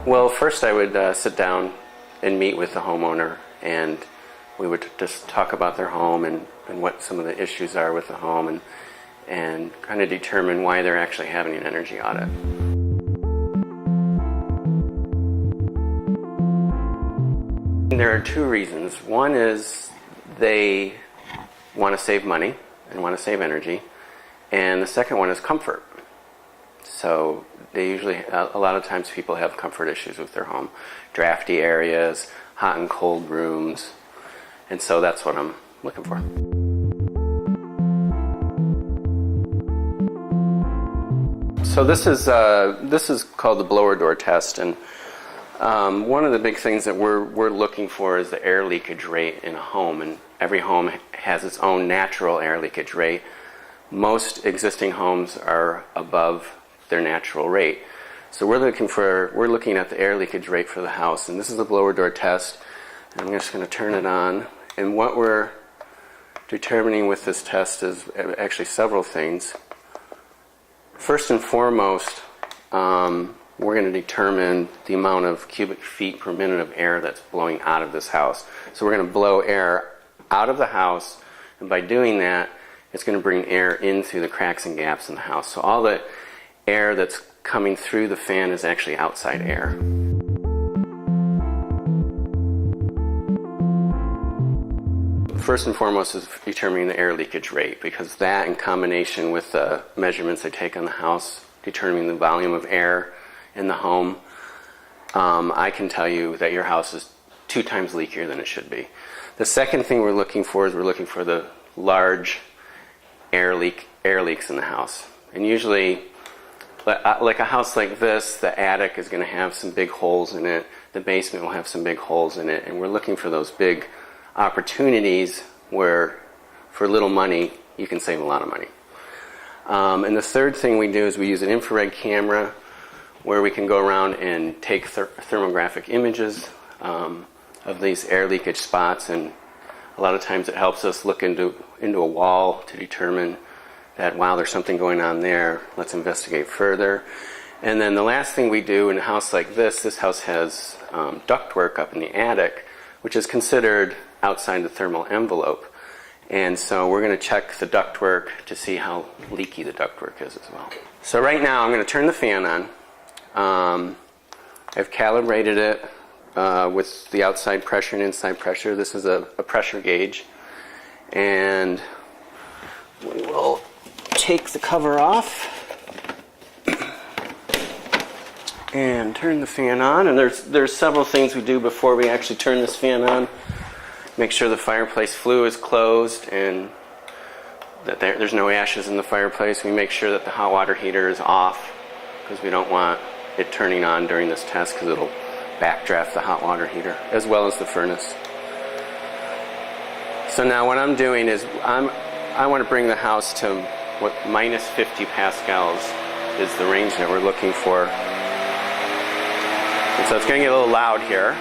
Well, first I would sit down and meet with the homeowner, and we would just talk about their home and what some of the issues are with the home, and kind of determine why they're actually having an energy audit. There are two reasons. One is they want to save money and want to save energy, and the second one is comfort. So they usually, a lot of times people have comfort issues with their home. Drafty areas, hot and cold rooms, and so that's what I'm looking for. So this is called the blower door test, and one of the big things that we're looking for is the air leakage rate in a home, and every home has its own natural air leakage rate. Most existing homes are above their natural rate. So we're looking at the air leakage rate for the house, and this is the blower door test. And I'm just going to turn it on. And what we're determining with this test is actually several things. First and foremost, we're going to determine the amount of cubic feet per minute of air that's blowing out of this house. So we're going to blow air out of the house, and by doing that, it's going to bring air in through the cracks and gaps in the house. So all the air that's coming through the fan is actually outside air. First and foremost is determining the air leakage rate, because that, in combination with the measurements I take on the house, determining the volume of air in the home, I can tell you that your house is 2 times leakier than it should be. The second thing we're looking for is the large air leaks in the house. And usually, like a house like this, the attic is going to have some big holes in it, the basement will have some big holes in it, and we're looking for those big opportunities where for little money you can save a lot of money. And the third thing we do is we use an infrared camera where we can go around and take thermographic images of these air leakage spots, and a lot of times it helps us look into a wall to determine that, wow, there's something going on there, let's investigate further. And then the last thing we do in a house like this house has ductwork up in the attic, which is considered outside the thermal envelope. And so we're going to check the ductwork to see how leaky the ductwork is as well. So right now I'm going to turn the fan on. I've calibrated it with the outside pressure and inside pressure. This is a pressure gauge. And we will take the cover off and turn the fan on. And there's several things we do before we actually turn this fan on. Make sure the fireplace flue is closed and that there's no ashes in the fireplace. We make sure that the hot water heater is off, because we don't want it turning on during this test, because it'll backdraft the hot water heater as well as the furnace. So now what I'm doing is I want to bring the house to what minus 50 pascals is the range that we're looking for. And so it's going to get a little loud here.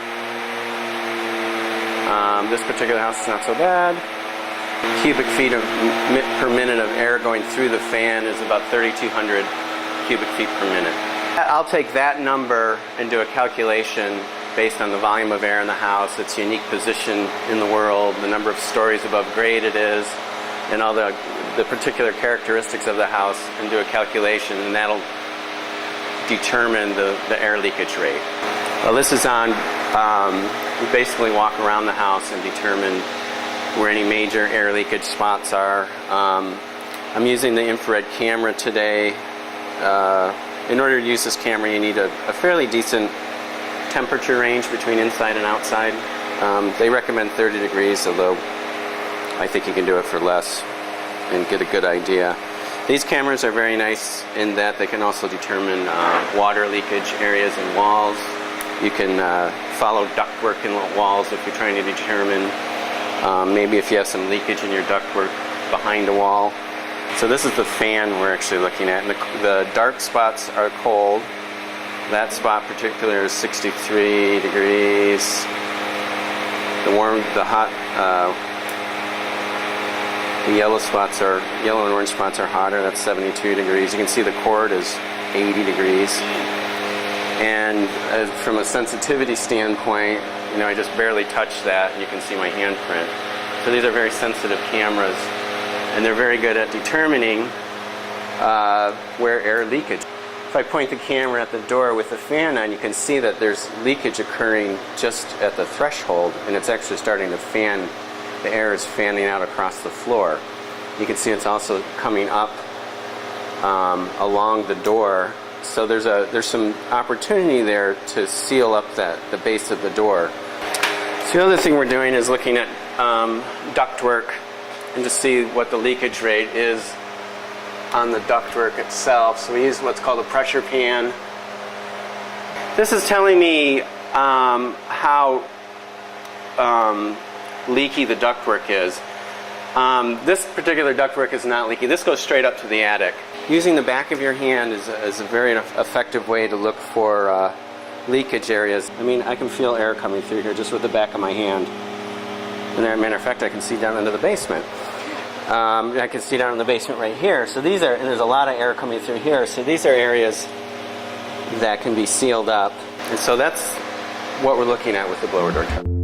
This particular house is not so bad. Cubic feet per minute of air going through the fan is about 3,200 cubic feet per minute. I'll take that number and do a calculation based on the volume of air in the house, its unique position in the world, the number of stories above grade it is, and all the particular characteristics of the house, and do a calculation, and that'll determine the air leakage rate. Well, this is on, we basically walk around the house and determine where any major air leakage spots are. I'm using the infrared camera today. In order to use this camera, you need a fairly decent temperature range between inside and outside. They recommend 30 degrees, although I think you can do it for less and get a good idea. These cameras are very nice in that they can also determine water leakage areas in walls. You can follow ductwork in walls if you're trying to determine maybe if you have some leakage in your ductwork behind a wall. So this is the fan we're actually looking at, and the dark spots are cold. That spot particular is 63 degrees. The yellow and orange spots are hotter. That's 72 degrees. You can see the cord is 80 degrees. And from a sensitivity standpoint, I just barely touched that, and you can see my handprint. So these are very sensitive cameras, and they're very good at determining where air leakage. If I point the camera at the door with the fan on, you can see that there's leakage occurring just at the threshold, and it's actually starting to fan. The air is fanning out across the floor. You can see it's also coming up along the door. So there's some opportunity there to seal up the base of the door. So the other thing we're doing is looking at ductwork and to see what the leakage rate is on the ductwork itself. So we use what's called a pressure pan. This is telling me how leaky the ductwork is. This particular ductwork is not leaky. This goes straight up to the attic. Using the back of your hand is a very effective way to look for leakage areas. I can feel air coming through here just with the back of my hand. And as a matter of fact, I can see down into the basement. I can see down in the basement right here. So and there's a lot of air coming through here. So these are areas that can be sealed up. And so that's what we're looking at with the blower door test.